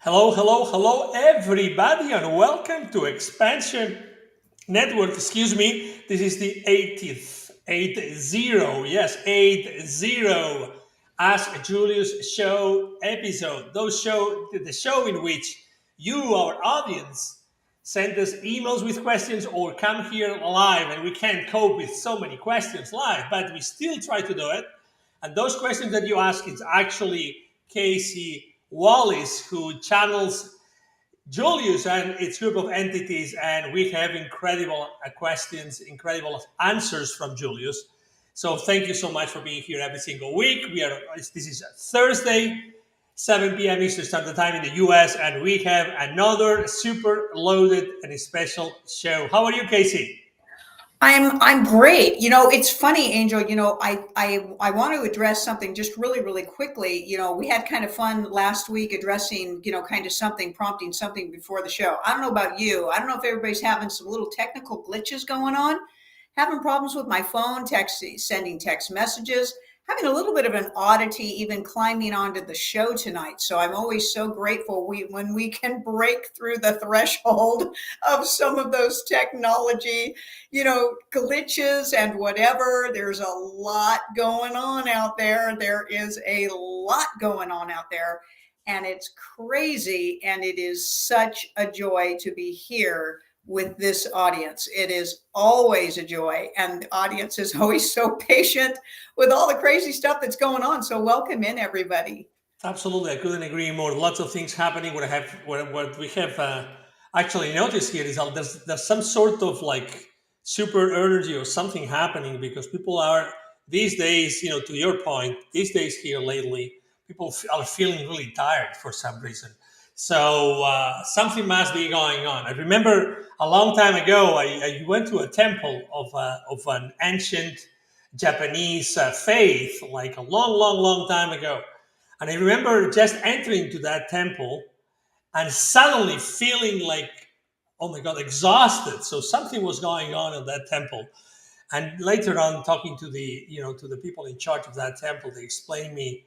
Hello, hello, hello, everybody, and welcome to Expansion Network. Excuse me, this is the 80th, 80, yes, 80 Ask Julius Show episode. The show in which you, our audience, send us emails with questions or come here live, and we can't cope with so many questions live, but we still try to do it. And those questions that you ask, it's actually Kasey Wallace who channels Julius and its group of entities, and we have incredible questions, incredible answers from Julius. So thank you so much for being here every single week. This is Thursday, 7 p.m. Eastern Standard Time in the U.S., and we have another super loaded and special show. How are you, Kasey? I'm great. It's funny, Angel. I want to address something just really quickly. We had kind of fun last week addressing, kind of something, prompting something before the show. I don't know about you. I don't know if everybody's having some little technical glitches going on. Having problems with my phone, sending text messages, having a little bit of an oddity even climbing onto the show tonight. So I'm always so grateful when we can break through the threshold of some of those technology, glitches and whatever. There's a lot going on out there. There is a lot going on out there, and it's crazy. And it is such a joy to be here with this audience. It is always a joy, and the audience is always so patient with all the crazy stuff that's going on. So welcome in, everybody. Absolutely, I couldn't agree more. Lots of things happening. What we have actually noticed here is that there's some sort of like super energy or something happening because people are these days, to your point, these days here lately, people are feeling really tired for some reason. So something must be going on. I remember a long time ago, I went to a temple of an ancient Japanese faith, like a long time ago. And I remember just entering to that temple and suddenly feeling like, oh my God, exhausted. So something was going on in that temple. And later on, talking to the people in charge of that temple, they explained me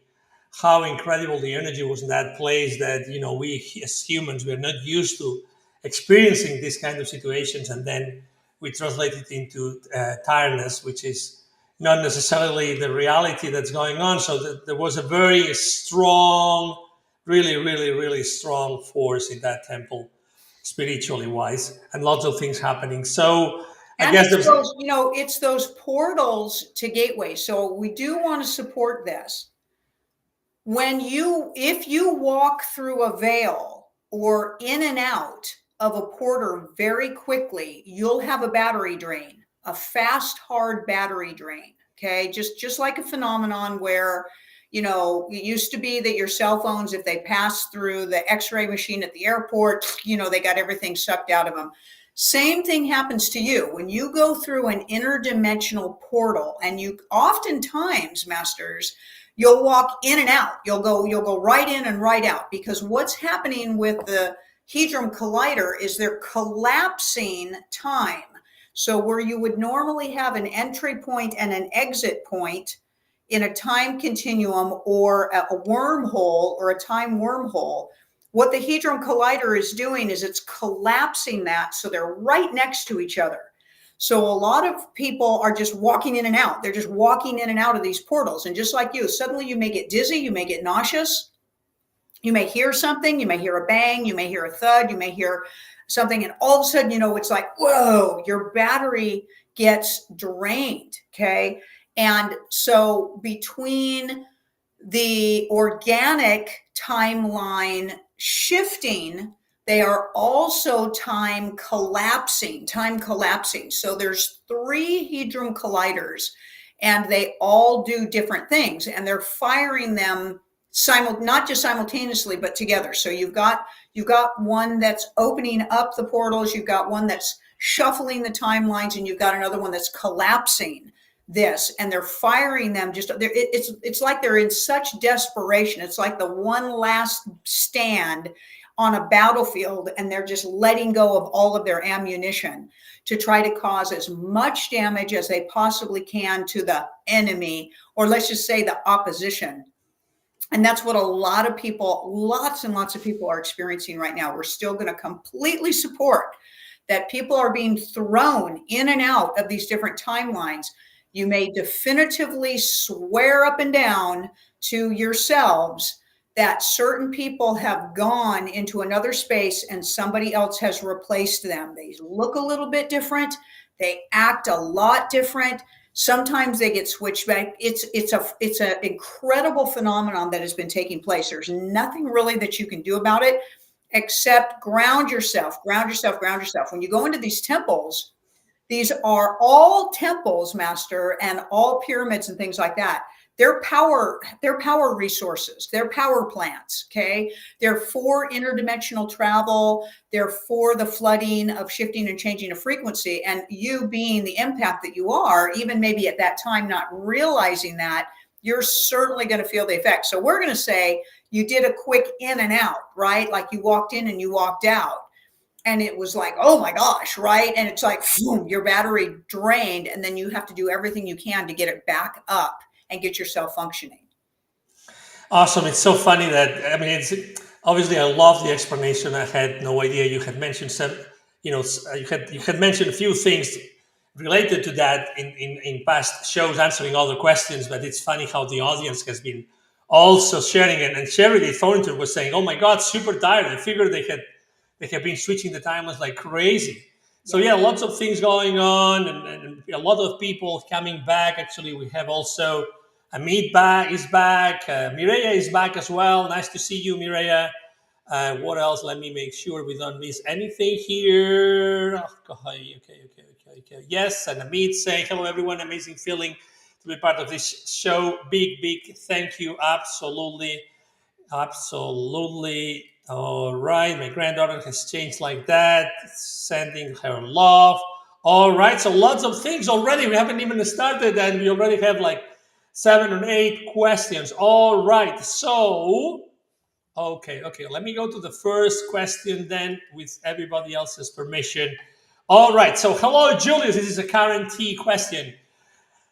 how incredible the energy was in that place. That we as humans we're not used to experiencing these kind of situations, and then we translate it into tiredness, which is not necessarily the reality that's going on. So there was a very strong, really strong force in that temple, spiritually wise, and lots of things happening. So I And guess it's there's those portals to gateways. So we do want to support this. If you walk through a veil or in and out of a portal very quickly, you'll have a battery drain, a fast, hard battery drain. Okay. Just like a phenomenon where, it used to be that your cell phones, if they pass through the x-ray machine at the airport, they got everything sucked out of them. Same thing happens to you when you go through an interdimensional portal, and you oftentimes, masters, you'll walk in and out. You'll go right in and right out, because what's happening with the Hadron Collider is they're collapsing time. So where you would normally have an entry point and an exit point in a time continuum or a wormhole or a time wormhole, what the Hadron Collider is doing is it's collapsing that so they're right next to each other. So a lot of people are just walking in and out. They're just walking in and out of these portals. And just like you, suddenly you may get dizzy, you may get nauseous. You may hear something, you may hear a bang, you may hear a thud, you may hear something. And all of a sudden, it's like, whoa, your battery gets drained. Okay. And so between the organic timeline shifting, they are also time collapsing. So there's 3 Hadron Colliders, and they all do different things, and they're firing them not just simultaneously, but together. So you've got one that's opening up the portals, you've got one that's shuffling the timelines, and you've got another one that's collapsing this, and they're firing them. It's like they're in such desperation. It's like the one last stand on a battlefield, and they're just letting go of all of their ammunition to try to cause as much damage as they possibly can to the enemy, or let's just say the opposition. And that's what a lot of people, lots and lots of people are experiencing right now. We're still going to completely support that people are being thrown in and out of these different timelines. You may definitively swear up and down to yourselves that certain people have gone into another space and somebody else has replaced them. They look a little bit different. They act a lot different. Sometimes they get switched back. It's an incredible phenomenon that has been taking place. There's nothing really that you can do about it except ground yourself, ground yourself, ground yourself. When you go into these temples, these are all temples, Master, and all pyramids and things like that. They're power resources, they're power plants, okay? They're for interdimensional travel, they're for the flooding of shifting and changing of frequency. And you being the empath that you are, even maybe at that time not realizing that, you're certainly going to feel the effect. So we're going to say you did a quick in and out, right? Like you walked in and you walked out. And it was like, oh my gosh, right? And it's like, boom, your battery drained. And then you have to do everything you can to get it back up and get yourself functioning. Awesome. It's so funny that, I mean, it's obviously, I love the explanation. I had no idea. You had mentioned some, you had mentioned a few things related to that in past shows, answering other questions. But it's funny how the audience has been also sharing it. And Charity Thornton was saying, oh my God, super tired. I figured they have been switching the timelines like crazy. So yeah, lots of things going on, and a lot of people coming back. Actually, we have also Amit is back. Mireya is back as well. Nice to see you, Mireya. What else? Let me make sure we don't miss anything here. Okay. Yes, and Amit saying hello, everyone. Amazing feeling to be part of this show. Big thank you. Absolutely. All right, my granddaughter has changed like that, sending her love. All right, so lots of things already. We haven't even started, and we already have like 7 or 8 questions. All right, so okay. Let me go to the first question then, with everybody else's permission. All right, so hello, Julius. This is a Karen T question.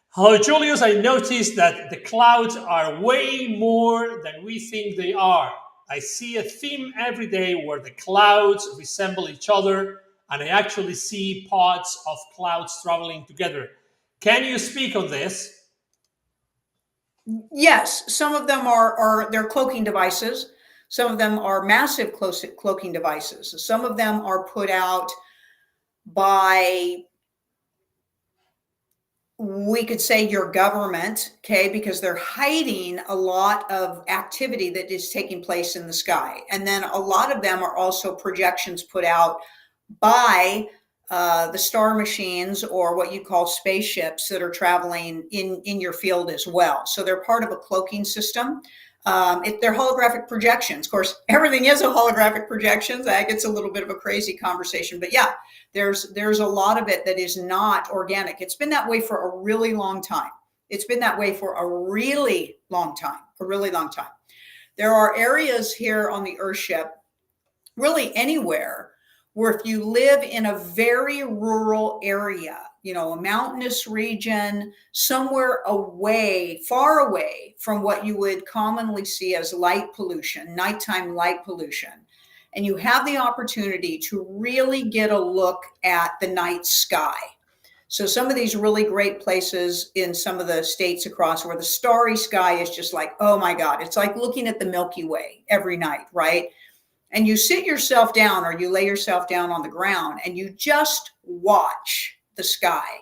Hello, Julius. I noticed that the clouds are way more than we think they are. I see a theme every day where the clouds resemble each other, and I actually see pods of clouds traveling together. Can you speak on this? Yes, some of them are they're cloaking devices. Some of them are massive cloaking devices. Some of them are put out by, we could say, your government, okay, because they're hiding a lot of activity that is taking place in the sky. And then a lot of them are also projections put out by the star machines, or what you call spaceships, that are traveling in your field as well. So they're part of a cloaking system. They're holographic projections. Of course, everything is a holographic projection. That gets a little bit of a crazy conversation, but yeah, there's a lot of it that is not organic. It's been that way for a really long time. It's been that way for a really long time, There are areas here on the Earthship, really anywhere, where if you live in a very rural area, a mountainous region, somewhere away, far away from what you would commonly see as light pollution, nighttime light pollution, and you have the opportunity to really get a look at the night sky. So some of these really great places in some of the states across, where the starry sky is just like, oh my God, it's like looking at the Milky Way every night, right? And you sit yourself down, or you lay yourself down on the ground, and you just watch the sky.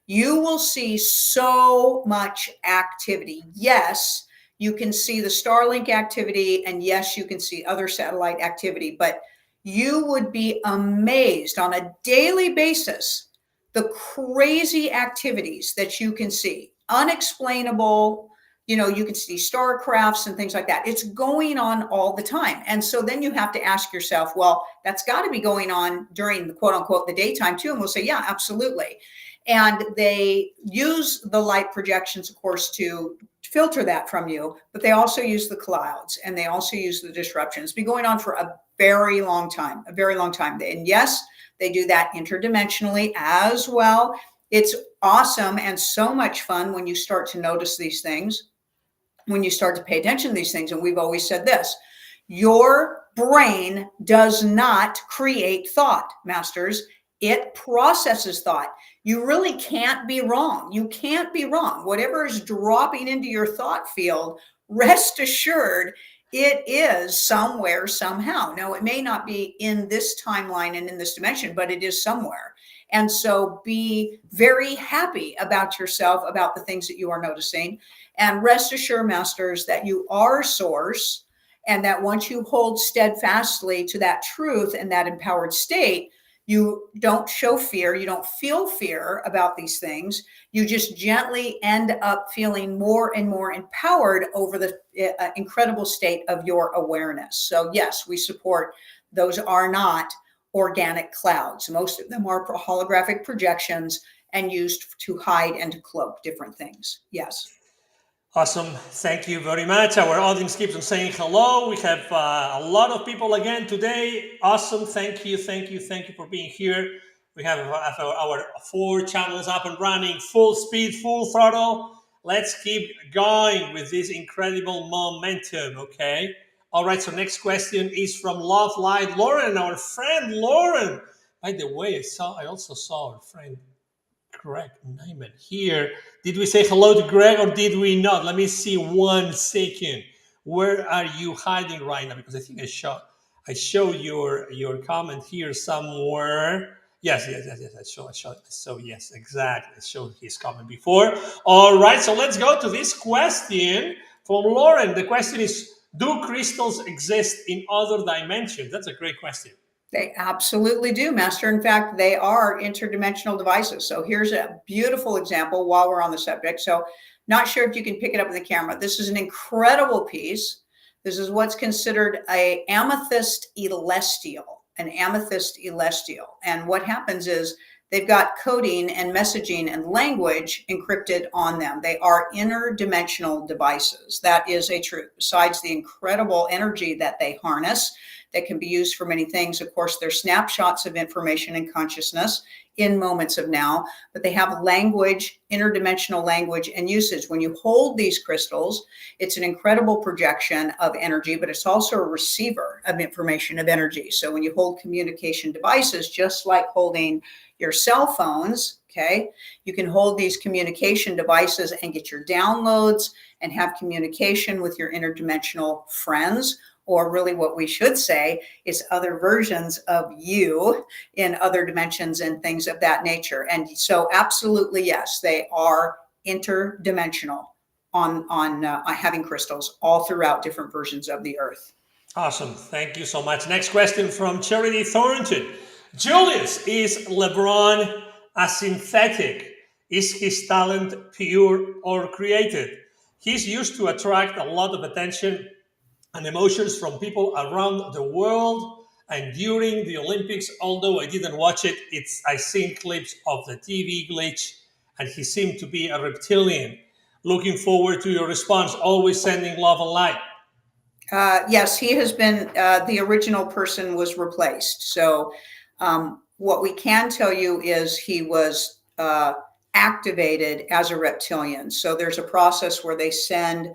You will see so much activity. Yes, you can see the Starlink activity, and yes, you can see other satellite activity, but you would be amazed on a daily basis the crazy activities that you can see. Unexplainable. You can see star crafts and things like that. It's going on all the time. And so then you have to ask yourself, well, that's got to be going on during the quote unquote the daytime too. And we'll say, yeah, absolutely. And they use the light projections, of course, to filter that from you, but they also use the clouds, and they also use the disruptions. It's been going on for a very long time. And yes, they do that interdimensionally as well. It's awesome and so much fun when you start to notice these things. when you start to pay attention to these things. And we've always said this: your brain does not create thought, masters. It processes thought. You really can't be wrong. You can't be wrong. Whatever is dropping into your thought field, rest assured, it is somewhere, somehow. Now, it may not be in this timeline and in this dimension, but it is somewhere. And so be very happy about yourself, about the things that you are noticing. And rest assured, masters, that you are source, and that once you hold steadfastly to that truth and that empowered state, you don't show fear, you don't feel fear about these things. You just gently end up feeling more and more empowered over the incredible state of your awareness. So yes, we support. Those are not organic clouds. Most of them are holographic projections and used to hide and to cloak different things. Yes. Awesome. Thank you very much. Our audience keeps on saying hello. We have a lot of people again today. Awesome. Thank you. Thank you. Thank you for being here. We have our 4 channels up and running, full speed, full throttle. Let's keep going with this incredible momentum. Okay. All right. So next question is from Love Light Lauren, our friend Lauren. By the way, I also saw our friend Greg Nyman here. Did we say hello to Greg or did we not? Let me see 1 second. Where are you hiding right now? Because I think I show your comment here somewhere. Yes. I saw yes, exactly. I showed his comment before. All right, so let's go to this question from Lauren. The question is, do crystals exist in other dimensions? That's a great question. They absolutely do, Master. In fact, they are interdimensional devices. So here's a beautiful example while we're on the subject. So not sure if you can pick it up in the camera. This is an incredible piece. This is what's considered an amethyst celestial. And what happens is they've got coding and messaging and language encrypted on them. They are interdimensional devices. That is a truth. Besides the incredible energy that they harness, that can be used for many things. Of course, they're snapshots of information and consciousness in moments of now, but they have language, interdimensional language and usage. When you hold these crystals, it's an incredible projection of energy, but it's also a receiver of information, of energy. So when you hold communication devices, just like holding your cell phones, okay, you can hold these communication devices and get your downloads and have communication with your interdimensional friends, or really what we should say is other versions of you in other dimensions and things of that nature. And so absolutely, yes, they are interdimensional on having crystals all throughout different versions of the earth. Awesome. Thank you so much. Next question from Charity Thornton. Julius, is LeBron a synthetic? Is his talent pure or created? He's used to attract a lot of attention and emotions from people around the world. And during the Olympics, although I didn't watch it, I seen clips of the TV glitch, and he seemed to be a reptilian. Looking forward to your response. Always sending love and light. Yes, he has been, the original person was replaced. So what we can tell you is he was activated as a reptilian. So there's a process where they send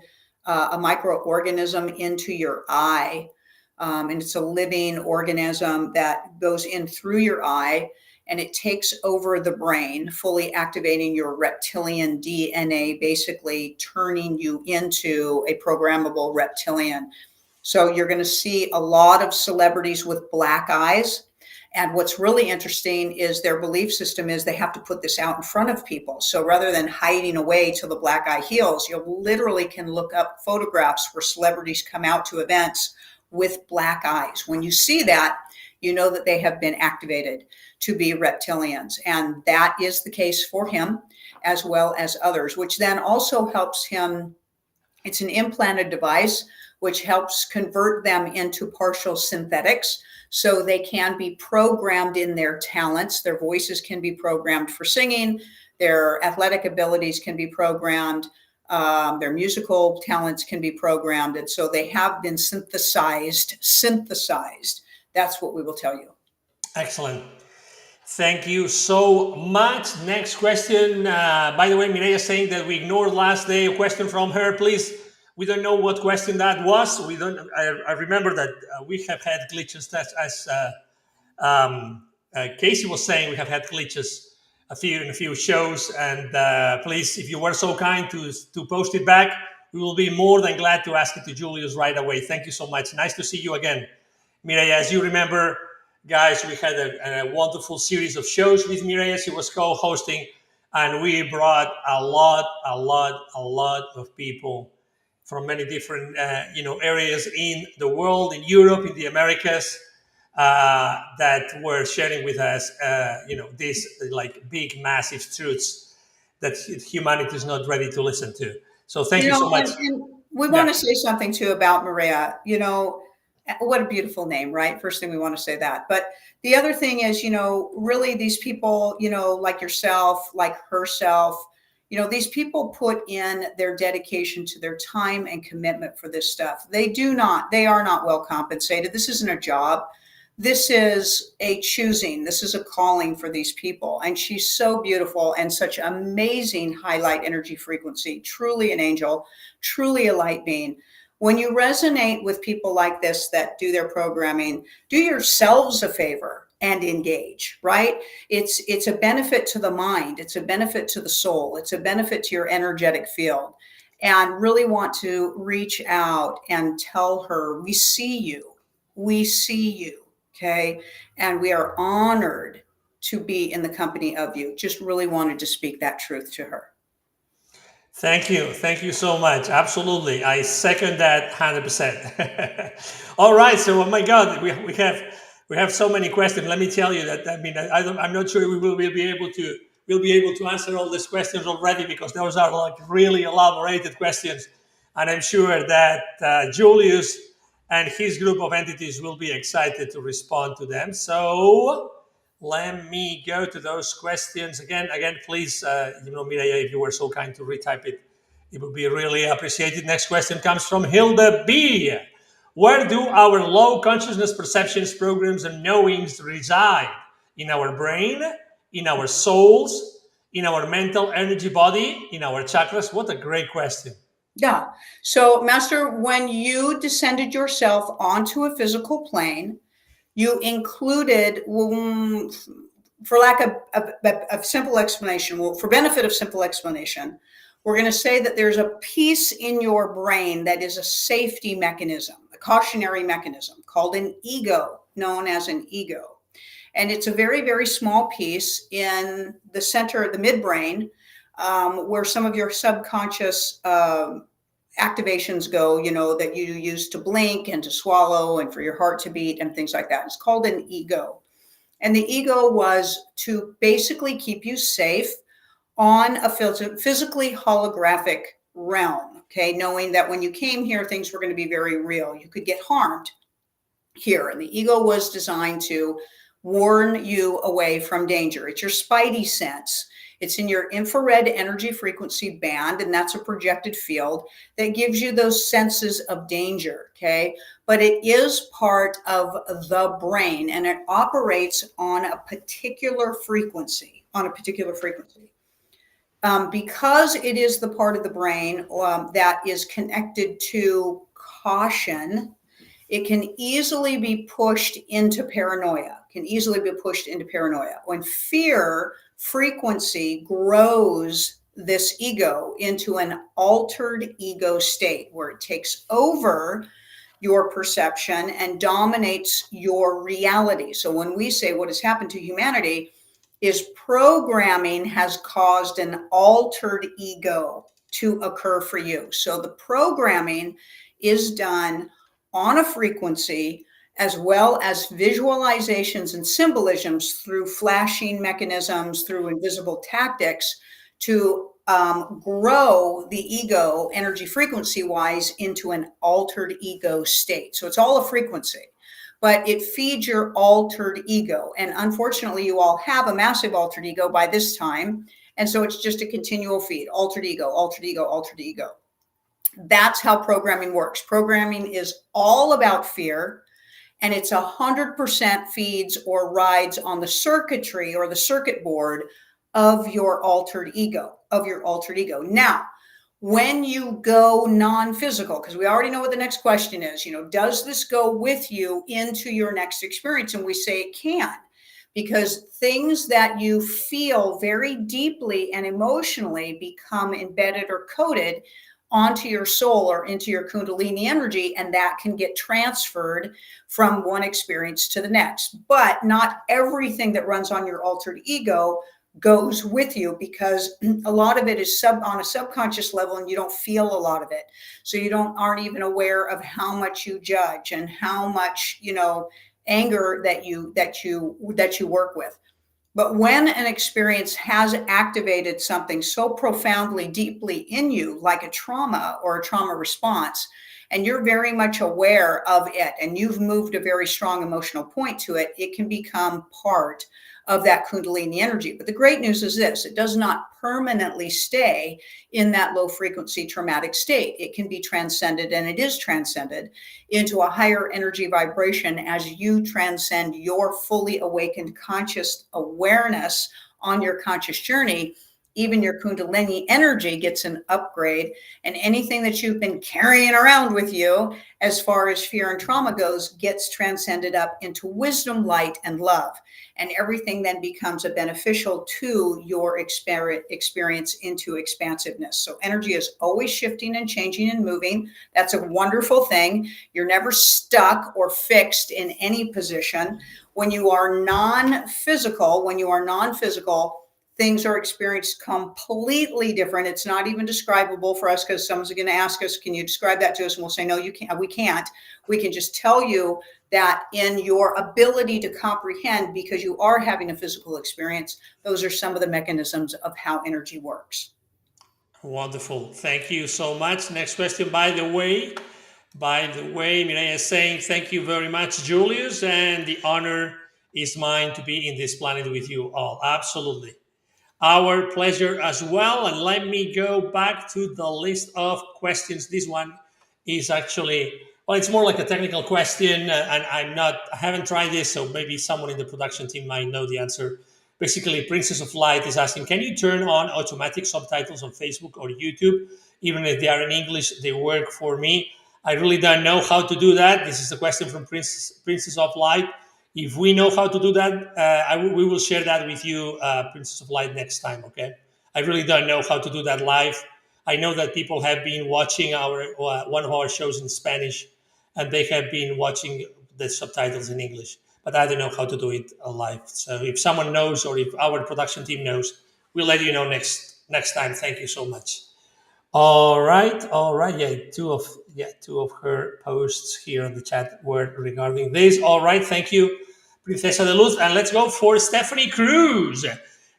a microorganism into your eye. And it's a living organism that goes in through your eye, and it takes over the brain, fully activating your reptilian DNA, basically turning you into a programmable reptilian. So you're going to see a lot of celebrities with black eyes. And what's really interesting is their belief system is they have to put this out in front of people. So rather than hiding away till the black eye heals, you literally can look up photographs where celebrities come out to events with black eyes. When you see that, you know that they have been activated to be reptilians. And that is the case for him as well as others, which then also helps him. It's an implanted device, which helps convert them into partial synthetics. So they can be programmed in their talents. Their voices can be programmed for singing. Their athletic abilities can be programmed. Their musical talents can be programmed. And so they have been synthesized. That's what we will tell you. Excellent. Thank you so much. Next question. By the way, Mireya is saying that we ignored last day. A question from her, please. We don't know what question that was. We don't. I remember that we have had glitches as Kasey was saying. We have had glitches in a few shows, and please, if you were so kind to post it back, we will be more than glad to ask it to Julius right away. Thank you so much. Nice to see you again, Mireya. As you remember, guys, we had a wonderful series of shows with Mireya. She was co-hosting, and we brought a lot of people from many different areas in the world, in Europe, in the Americas, that were sharing with us these like big massive truths that humanity is not ready to listen to. So thank you so much. And we want Yeah. to say something too about Maria. What a beautiful name, right? First thing we want to say that. But the other thing is, really these people, like yourself, like herself, these people put in their dedication to their time and commitment for this stuff. They are not well compensated. This isn't a job. This is a choosing. This is a calling for these people. And she's so beautiful and such amazing highlight energy frequency, truly an angel, truly a light being. When you resonate with people like this that do their programming, do yourselves a favor and engage, right? It's a benefit to the mind. It's a benefit to the soul. It's a benefit to your energetic field. And really want to reach out and tell her, we see you. We see you. Okay. And we are honored to be in the company of you. Just really wanted to speak that truth to her. Thank you. Thank you so much. Absolutely. I second that 100%. All right. So, oh my God, we have so many questions. Let me tell you that, I'm not sure we'll be able to answer all these questions already, because those are like really elaborated questions. And I'm sure that Julius and his group of entities will be excited to respond to them. So let me go to those questions again. Please, Mireya, if you were so kind to retype it, it would be really appreciated. Next question comes from Hilda B. Where do our low consciousness perceptions, programs, and knowings reside? In our brain, in our souls, in our mental energy body, in our chakras? What a great question. Yeah. So, Master, when you descended yourself onto a physical plane, you included, for lack of simple explanation, for benefit of simple explanation, we're going to say that there's a piece in your brain that is a safety mechanism, a cautionary mechanism called an ego, known as an ego. And it's a very, very small piece in the center of the midbrain, where some of your subconscious activations go, that you use to blink and to swallow and for your heart to beat and things like that. It's called an ego. And the ego was to basically keep you safe on a physically holographic realm, okay? Knowing that when you came here, things were going to be very real. You could get harmed here. And the ego was designed to warn you away from danger. It's your spidey sense. It's in your infrared energy frequency band, and that's a projected field that gives you those senses of danger, okay? But it is part of the brain, and it operates on a particular frequency, because it is the part of the brain that is connected to caution. It can easily be pushed into paranoia, When fear frequency grows this ego into an altered ego state where it takes over your perception and dominates your reality. So when we say what has happened to humanity is programming has caused an altered ego to occur for you. So the programming is done on a frequency, as well as visualizations and symbolisms through flashing mechanisms, through invisible tactics, to grow the ego energy frequency wise into an altered ego state. So it's all a frequency, but it feeds your altered ego. And unfortunately, you all have a massive altered ego by this time. And so it's just a continual feed, altered ego, altered ego, altered ego. That's how programming works. Programming is all about fear, and it's 100% feeds or rides on the circuitry or the circuit board of your altered ego, Now, When you go non-physical, because we already know what the next question is, does this go with you into your next experience? And we say it can, because things that you feel very deeply and emotionally become embedded or coded onto your soul or into your kundalini energy, and that can get transferred from one experience to the next. But not everything that runs on your altered ego goes with you, because a lot of it is on a subconscious level, and you don't feel a lot of it, so you aren't even aware of how much you judge and how much anger that you work with. But when an experience has activated something so profoundly deeply in you, like a trauma or a trauma response, and you're very much aware of it, and you've moved a very strong emotional point to it, it can become part of that kundalini energy. But the great news is this: it does not permanently stay in that low frequency traumatic state. It can be transcended, and it is transcended into a higher energy vibration as you transcend your fully awakened conscious awareness on your conscious journey. Even your kundalini energy gets an upgrade, and anything that you've been carrying around with you as far as fear and trauma goes gets transcended up into wisdom, light, and love. And everything then becomes a beneficial to your experience into expansiveness. So energy is always shifting and changing and moving. That's a wonderful thing. You're never stuck or fixed in any position. When you are non-physical, things are experienced completely different. It's not even describable for us, because someone's going to ask us, can you describe that to us? And we'll say, no, you can't. We can't. We can just tell you that in your ability to comprehend, because you are having a physical experience, those are some of the mechanisms of how energy works. Wonderful. Thank you so much. Next question, by the way, Mireya is saying, thank you very much, Julius, and the honor is mine to be in this planet with you all. Absolutely. Our pleasure as well. And let me go back to the list of questions. This one is actually, well, it's more like a technical question, and I haven't tried this, so maybe someone in the production team might know the answer. Basically, Princess of Light is asking, can you turn on automatic subtitles on Facebook or YouTube? Even if they are in English, they work for me. I really don't know how to do that. This is a question from Princess of Light. If we know how to do that, we will share that with you, Princess of Light, next time. Okay. I really don't know how to do that live. I know that people have been watching our one of our shows in Spanish, and they have been watching the subtitles in English, but I don't know how to do it live. So if someone knows, or if our production team knows, we'll let you know next time. Thank you so much. All right. Yeah, two of her posts here in the chat were regarding this. All right, thank you, Princesa de Luz, and let's go for Stephanie Cruz.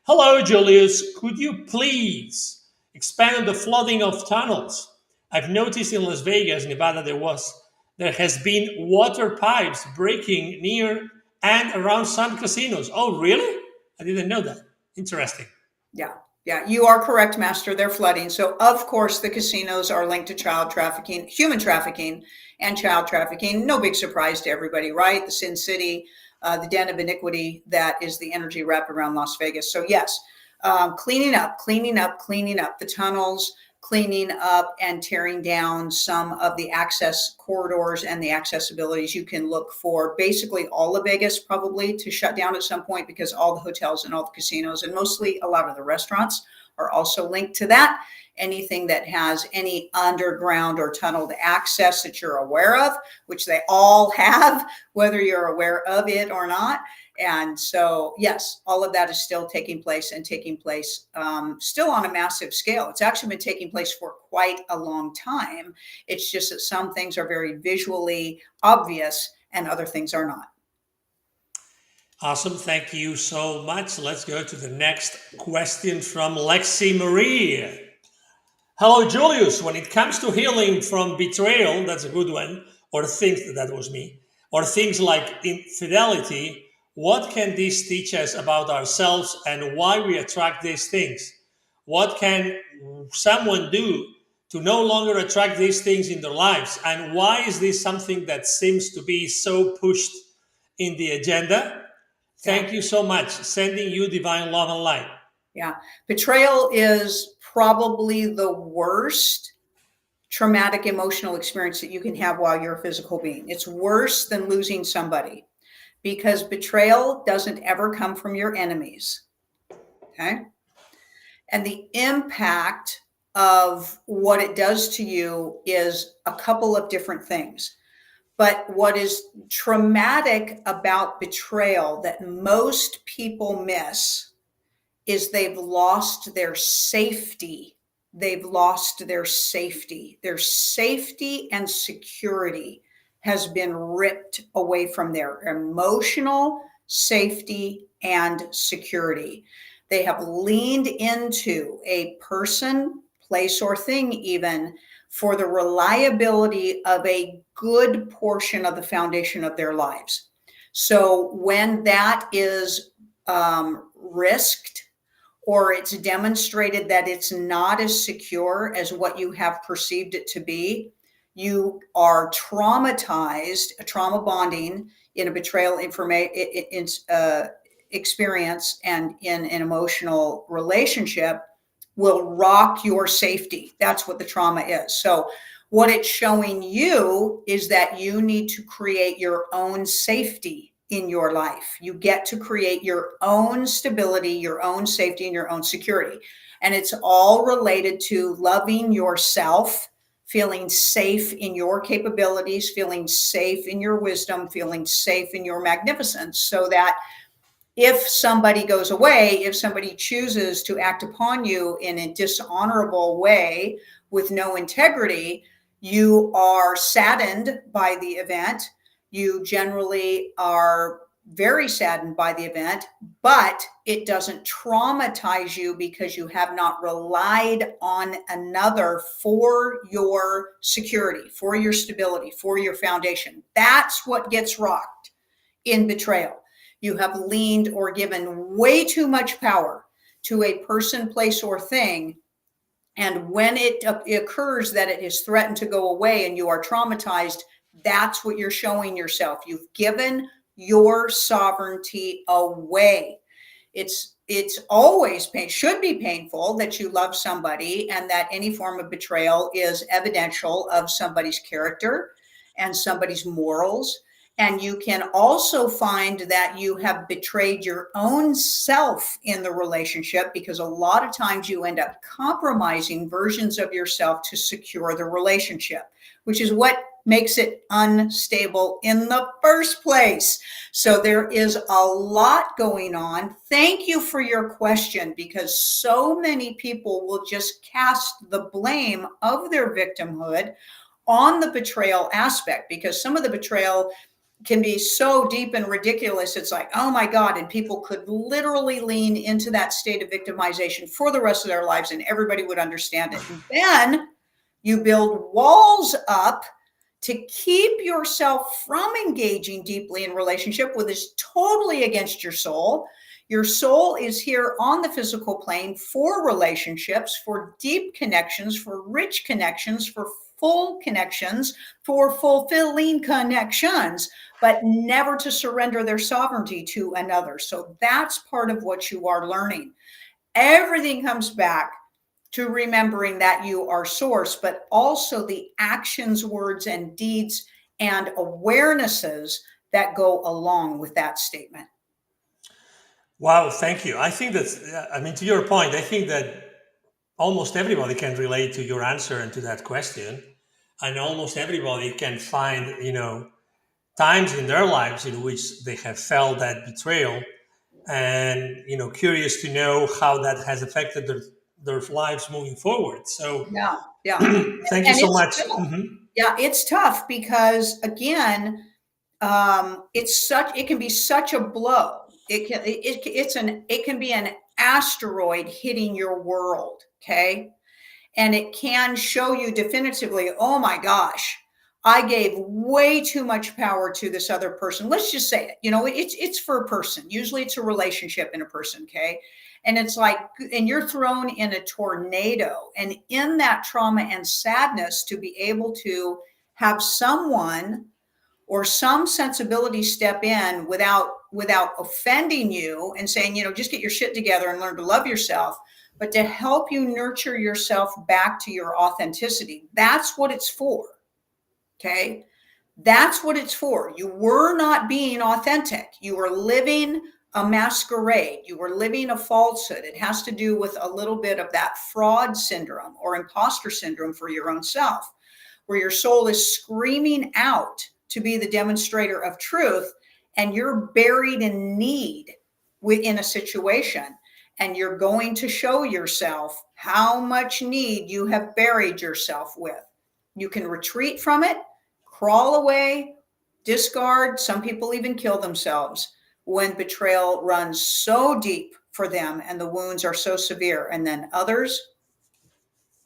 Hello, Julius. Could you please expand on the flooding of tunnels? I've noticed in Las Vegas, Nevada, there has been water pipes breaking near and around some casinos. Oh, really? I didn't know that. Interesting. Yeah. Yeah, you are correct, Master. They're flooding. So, of course, the casinos are linked to child trafficking, human trafficking, and child trafficking. No big surprise to everybody, right? The Sin City, the den of iniquity that is the energy wrapped around Las Vegas. So, yes, cleaning up the tunnels, cleaning up and tearing down some of the access corridors and the accessibilities. You can look for basically all of Vegas probably to shut down at some point, because all the hotels and all the casinos and mostly a lot of the restaurants are also linked to that. Anything that has any underground or tunneled access that you're aware of, which they all have, whether you're aware of it or not. And so, yes, all of that is still taking place, and taking place still on a massive scale. It's actually been taking place for quite a long time. It's just that some things are very visually obvious and other things are not. Awesome. Thank you so much. Let's go to the next question from Lexi Marie. Hello, Julius. When it comes to healing from betrayal, that's a good one, or things, that was me, or things like infidelity, what can this teach us about ourselves and why we attract these things? What can someone do to no longer attract these things in their lives? And why is this something that seems to be so pushed in the agenda? Thank you so much. Sending you divine love and light. Yeah. Betrayal is probably the worst traumatic emotional experience that you can have while you're a physical being. It's worse than losing somebody, because betrayal doesn't ever come from your enemies. Okay. And the impact of what it does to you is a couple of different things. But what is traumatic about betrayal that most people miss is they've lost their safety. They've lost their safety. Their safety and security has been ripped away from their emotional safety and security. They have leaned into a person, place, or thing even for the reliability of a good portion of the foundation of their lives. So when that is risked, or it's demonstrated that it's not as secure as what you have perceived it to be, you are traumatized, a trauma bonding in a betrayal experience and in an emotional relationship will rock your safety. That's what the trauma is. So what it's showing you is that you need to create your own safety in your life. You get to create your own stability, your own safety, and your own security. And it's all related to loving yourself, feeling safe in your capabilities, feeling safe in your wisdom, feeling safe in your magnificence, so that if somebody goes away, if somebody chooses to act upon you in a dishonorable way with no integrity, you are saddened by the event. You generally are very saddened by the event, but it doesn't traumatize you because you have not relied on another for your security, for your stability, for your foundation. That's what gets rocked in betrayal. You have leaned or given way too much power to a person, place, or thing. And when it occurs that it is threatened to go away and you are traumatized, that's what you're showing yourself. You've given your sovereignty away. It's always should be painful that you love somebody, and that any form of betrayal is evidential of somebody's character and somebody's morals. And you can also find that you have betrayed your own self in the relationship, because a lot of times you end up compromising versions of yourself to secure the relationship, which is what makes it unstable in the first place. So there is a lot going on. Thank you for your question, because so many people will just cast the blame of their victimhood on the betrayal aspect, because some of the betrayal can be so deep and ridiculous. It's like, oh my God. And people could literally lean into that state of victimization for the rest of their lives, and everybody would understand it. And then you build walls up to keep yourself from engaging deeply in relationship, which is totally against your soul. Your soul is here on the physical plane for relationships, for deep connections, for rich connections, for full connections, for fulfilling connections, but never to surrender their sovereignty to another. So that's part of what you are learning. Everything comes back to remembering that you are source, but also the actions, words, and deeds and awarenesses that go along with that statement. Wow, thank you. I think that, I mean, to your point, I think that almost everybody can relate to your answer and to that question. And almost everybody can find, times in their lives in which they have felt that betrayal, and, curious to know how that has affected their lives moving forward. So Yeah. thank you And so it's much. tough. Mhm. Yeah, it's tough because, again, it can be such a blow. It can be an asteroid hitting your world. Okay. And it can show you definitively, oh my gosh, I gave way too much power to this other person. Let's just say it, it's for a person. Usually it's a relationship in a person. Okay. And it's like, and you're thrown in a tornado, and in that trauma and sadness, to be able to have someone or some sensibility step in without offending you and saying, just get your shit together and learn to love yourself. but to help you nurture yourself back to your authenticity. That's what it's for. Okay. That's what it's for. You were not being authentic. You were living a masquerade. You were living a falsehood. It has to do with a little bit of that fraud syndrome or imposter syndrome for your own self, where your soul is screaming out to be the demonstrator of truth, and you're buried in need within a situation. And you're going to show yourself how much need you have buried yourself with. You can retreat from it, crawl away, discard. Some people even kill themselves when betrayal runs so deep for them and the wounds are so severe. And then others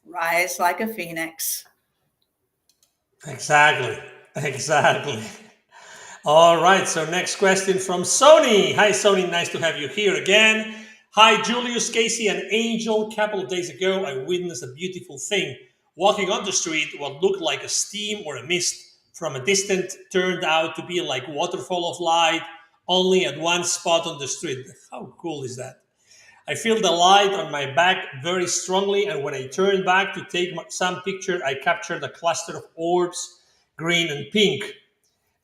rise like a phoenix. Exactly. Exactly. All right. So next question from Sony. Hi, Sony. Nice to have you here again. Hi, Julius, Kasey, and Angel. A couple of days ago, I witnessed a beautiful thing. Walking on the street, what looked like a steam or a mist from a distance turned out to be like waterfall of light, only at one spot on the street. How cool is that? I feel the light on my back very strongly, and when I turned back to take some picture, I captured a cluster of orbs, green and pink.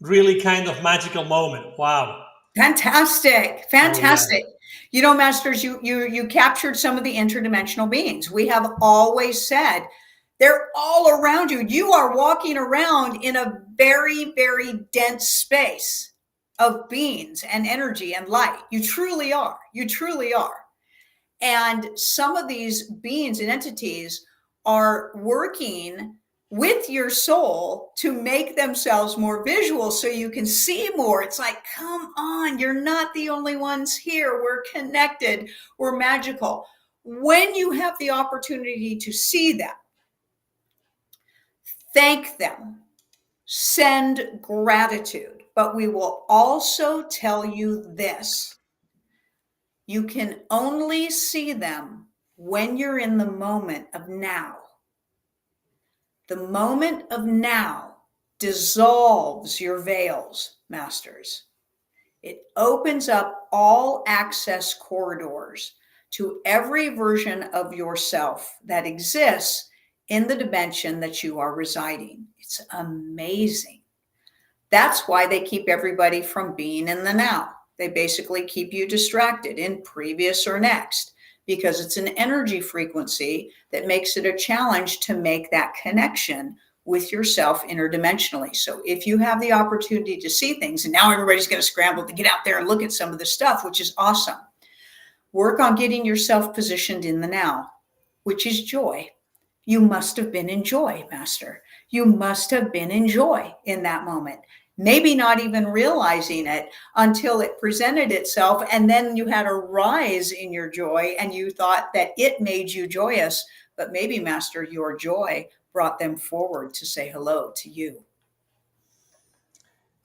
Really kind of magical moment. Wow. Fantastic. Oh yeah. Fantastic. You know, masters, you captured some of the interdimensional beings. We have always said they're all around you. You are walking around in a very, very dense space of beings and energy and light. You truly are. You truly are. And some of these beings and entities are working with your soul to make themselves more visual so you can see more. It's like, come on, you're not the only ones here. We're connected. We're magical. When you have the opportunity to see them, thank them, send gratitude. But we will also tell you this. You can only see them when you're in the moment of now. The moment of now dissolves your veils, masters. It opens up all access corridors to every version of yourself that exists in the dimension that you are residing. It's amazing. That's why they keep everybody from being in the now. They basically keep you distracted in previous or next, because it's an energy frequency that makes it a challenge to make that connection with yourself interdimensionally. So if you have the opportunity to see things, and now everybody's going to scramble to get out there and look at some of the stuff, which is awesome. Work on getting yourself positioned in the now, which is joy. You must have been in joy, master. You must have been in joy in that moment. Maybe not even realizing it until it presented itself, and then you had a rise in your joy and you thought that it made you joyous. But maybe, master, your joy brought them forward to say hello to you.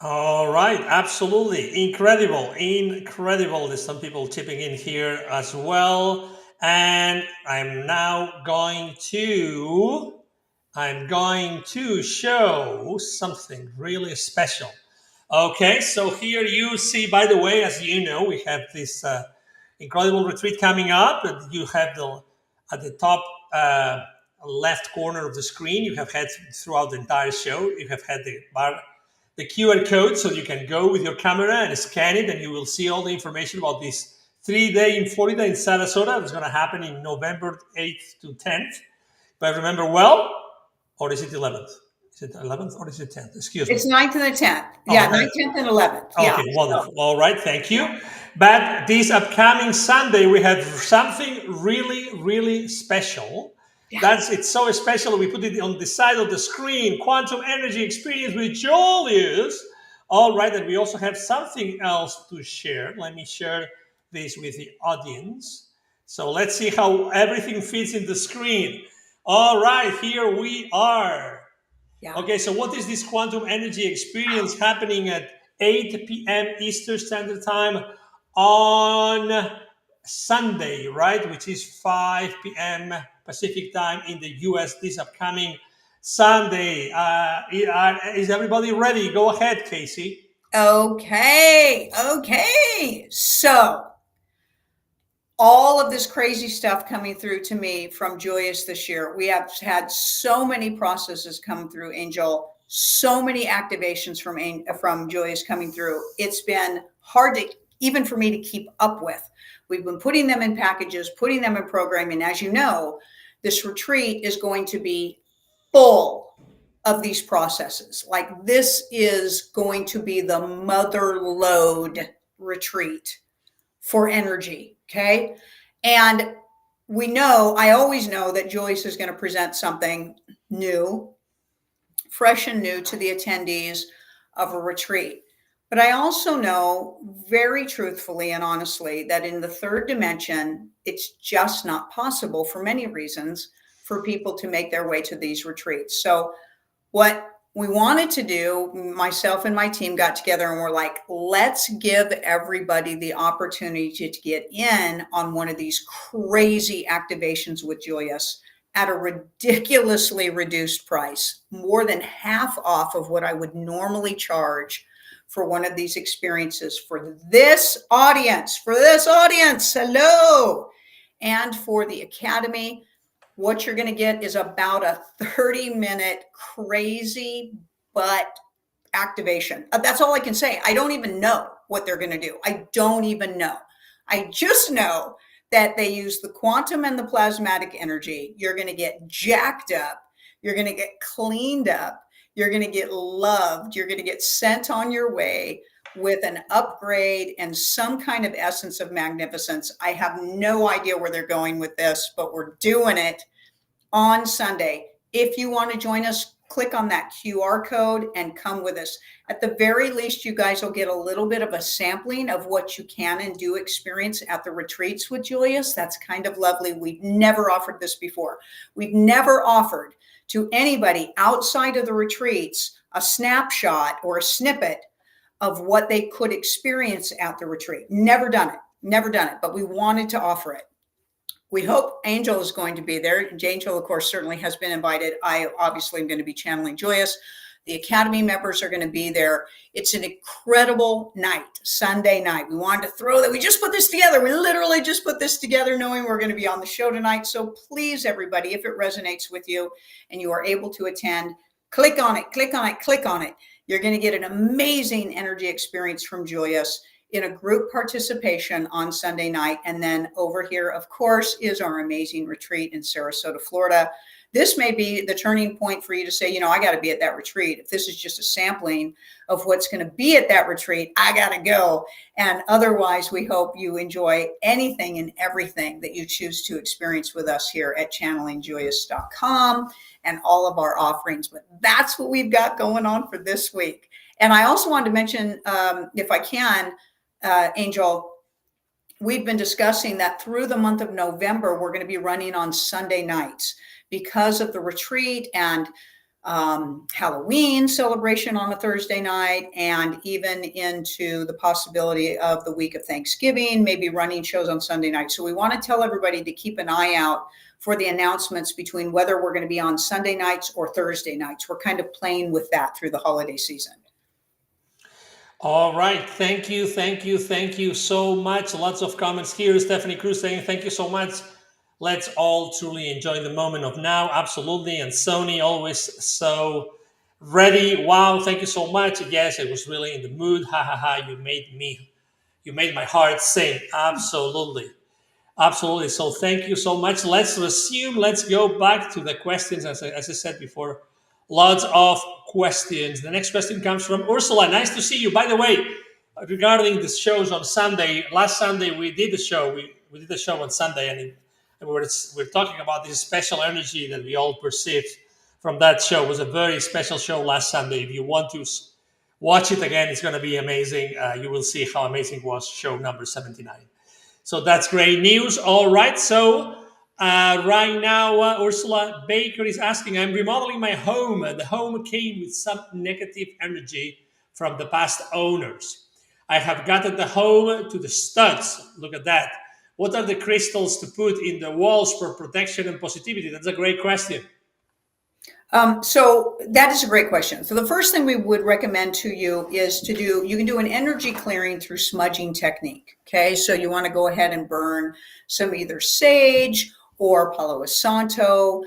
All right, absolutely. Incredible. Incredible. There's some people chipping in here as well. And I'm going to show something really special. Okay, so here you see, by the way, as you know, we have this incredible retreat coming up. And you have at the top left corner of the screen, you have had throughout the entire show, you have had the QR code, so you can go with your camera and scan it, and you will see all the information about this 3-day in Florida in Sarasota. It's going to happen in November 8th to 10th. If I remember well, or is it 11th? Is it 11th or is it 10th? Excuse me. It's 9th and the 10th. Yeah, 9th, 10th, and 11th. Yeah. Okay, wonderful. All right, thank you. But this upcoming Sunday, we have something really, really special. Yeah. It's so special, we put it on the side of the screen, Quantum Energy Experience with Julius. All right, and we also have something else to share. Let me share this with the audience. So let's see how everything fits in the screen. All right, here we are. Yeah. Okay, so what is this Quantum Energy Experience happening at 8 p.m. Eastern Standard Time on Sunday, right? Which is 5 p.m. Pacific Time in the U.S. this upcoming Sunday. Is everybody ready? Go ahead, Kasey. Okay. So all of this crazy stuff coming through to me from Julius this year. We have had so many processes come through, Angel, so many activations from Julius coming through. It's been hard to even for me to keep up with. We've been putting them in packages, putting them in programming. As you know, this retreat is going to be full of these processes. Like, this is going to be the mother lode retreat for energy. Okay. And I always know that Joyce is going to present something new, fresh and new to the attendees of a retreat. But I also know very truthfully and honestly that in the third dimension, it's just not possible for many reasons for people to make their way to these retreats. So what we wanted to do, myself and my team got together and we're like, let's give everybody the opportunity to get in on one of these crazy activations with Julius at a ridiculously reduced price, more than half off of what I would normally charge for one of these experiences for this audience, hello, and for the Academy. What you're going to get is about a 30-minute crazy but activation. That's all I can say. I don't even know what they're going to do. I don't even know. I just know that they use the quantum and the plasmatic energy. You're going to get jacked up. You're going to get cleaned up. You're going to get loved. You're going to get sent on your way with an upgrade and some kind of essence of magnificence. I have no idea where they're going with this, but we're doing it on Sunday. If you want to join us, click on that QR code and come with us. At the very least, you guys will get a little bit of a sampling of what you can and do experience at the retreats with Julius. That's kind of lovely. We've never offered this before. We've never offered to anybody outside of the retreats a snapshot or a snippet of what they could experience at the retreat. Never done it, but we wanted to offer it. We hope Angel is going to be there. Angel, of course, certainly has been invited. I obviously am going to be channeling Joyous. The Academy members are going to be there. It's an incredible night, Sunday night. We wanted to throw that. We just put this together. We literally just put this together knowing we're going to be on the show tonight. So please, everybody, if it resonates with you and you are able to attend, click on it, click on it, click on it. You're going to get an amazing energy experience from Julius in a group participation on Sunday night. And then over here, of course, is our amazing retreat in Sarasota, Florida. This may be the turning point for you to say, I got to be at that retreat. If this is just a sampling of what's going to be at that retreat, I got to go. And otherwise, we hope you enjoy anything and everything that you choose to experience with us here at channelingjoyous.com and all of our offerings. But that's what we've got going on for this week. And I also wanted to mention, if I can, Angel, we've been discussing that through the month of November, we're going to be running on Sunday nights because of the retreat and Halloween celebration on a Thursday night, and even into the possibility of the week of Thanksgiving, maybe running shows on Sunday night. So we want to tell everybody to keep an eye out for the announcements between whether we're going to be on Sunday nights or Thursday nights. We're kind of playing with that through the holiday season. All right. Thank you so much. Lots of comments here. Stephanie Cruz saying, thank you so much. Let's all truly enjoy the moment of now. Absolutely. And Sony, always so ready. Wow. Thank you so much. Yes, I was really in the mood. Ha ha ha. You made my heart sing. Absolutely. So thank you so much. Let's resume. Let's go back to the questions. As I said before, lots of questions. The next question comes from Ursula. Nice to see you. By the way, regarding the shows on Sunday, last Sunday we did the show. We did the show on Sunday, and we're talking about this special energy that we all perceived from that show. It was a very special show last Sunday. If you want to watch it again, it's going to be amazing. You will see how amazing it was, show number 79. So that's great news. All right. So right now, Ursula Baker is asking, I'm remodeling my home. The home came with some negative energy from the past owners. I have gotten the home to the studs. Look at that. What are the crystals to put in the walls for protection and positivity? That's a great question. So that is a great question. So the first thing we would recommend to you is you can do an energy clearing through smudging technique. Okay. So you want to go ahead and burn some either sage or Palo Santo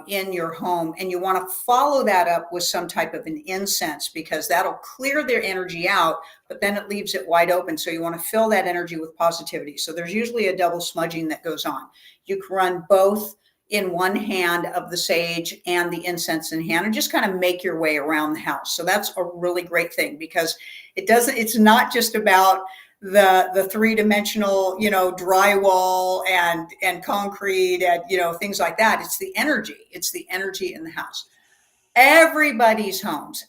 in your home. And you want to follow that up with some type of an incense, because that'll clear their energy out, but then it leaves it wide open. So you want to fill that energy with positivity. So there's usually a double smudging that goes on. You can run both in one hand of the sage and the incense in hand, and just kind of make your way around the house. So that's a really great thing, because it's not just about the three-dimensional, drywall and concrete and, things like that. It's the energy. It's the energy in the house. Everybody's homes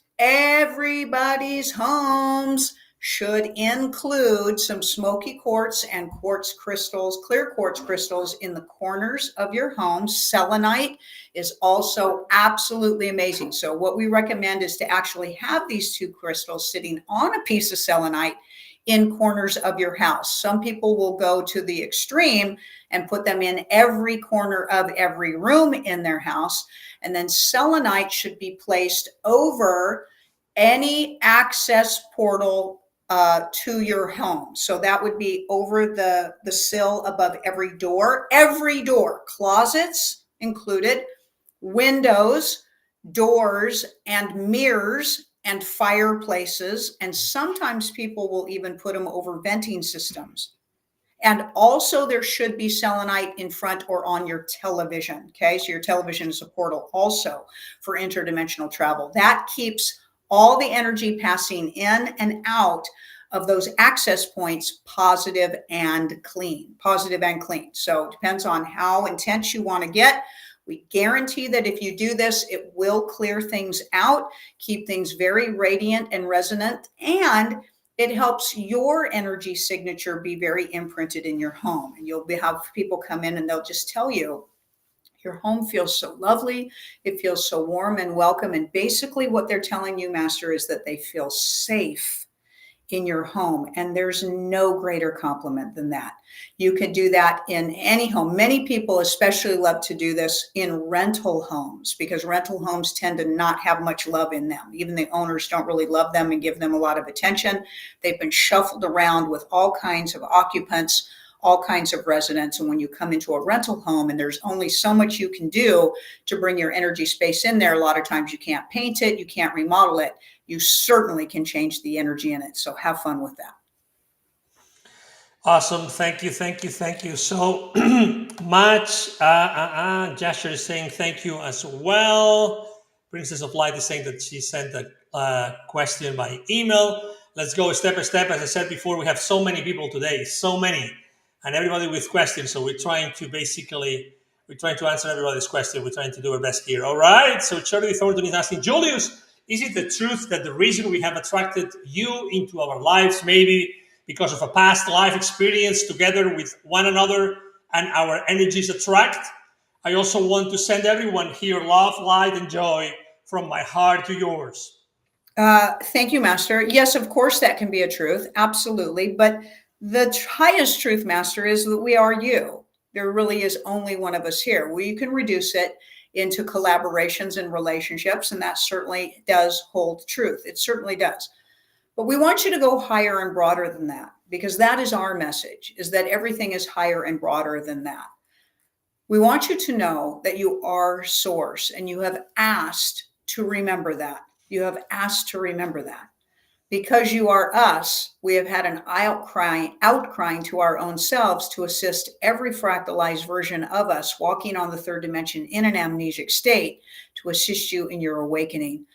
should include some smoky quartz and quartz crystals, clear quartz crystals in the corners of your home. Selenite is also absolutely amazing. So what we recommend is to actually have these two crystals sitting on a piece of selenite in corners of your house. Some people will go to the extreme and put them in every corner of every room in their house. And then selenite should be placed over any access portal to your home. So that would be over the sill above every door, closets included, windows, doors, and mirrors, and fireplaces. And sometimes people will even put them over venting systems. And also there should be selenite in front or on your television. Okay, so your television is a portal also for interdimensional travel. That keeps all the energy passing in and out of those access points positive and clean. So it depends on how intense you want to get. We guarantee that if you do this, it will clear things out, keep things very radiant and resonant, and it helps your energy signature be very imprinted in your home. And you'll have people come in and they'll just tell you, your home feels so lovely. It feels so warm and welcome. And basically what they're telling you, Master, is that they feel safe in your home. And there's no greater compliment than that. You can do that in any home. Many people especially love to do this in rental homes, because rental homes tend to not have much love in them. Even the owners don't really love them and give them a lot of attention. They've been shuffled around with all kinds of occupants, all kinds of residents. And when you come into a rental home and there's only so much you can do to bring your energy space in there, a lot of times you can't paint it, you can't remodel it. You certainly can change the energy in it. So have fun with that. Awesome. Thank you so much. Jasher is saying thank you as well. Princess of Light is saying that she sent a question by email. Let's go step by step. As I said before, we have so many people today, so many, and everybody with questions. So we're trying to answer everybody's question. We're trying to do our best here. All right. So Charlie Thornton is asking, Julius, is it the truth that the reason we have attracted you into our lives, maybe because of a past life experience together with one another, and our energies attract? I also want to send everyone here love, light, and joy from my heart to yours. Thank you, Master. Yes, of course, that can be a truth. Absolutely. But the highest truth, Master, is that we are you. There really is only one of us here. You can reduce it into collaborations and relationships, and that certainly does hold truth. It certainly does. But we want you to go higher and broader than that, because that is our message, is that everything is higher and broader than that. We want you to know that you are source, and you have asked to remember that. You have asked to remember that. Because you are us, we have had an outcrying to our own selves to assist every fractalized version of us walking on the third dimension in an amnesic state, to assist you in your awakening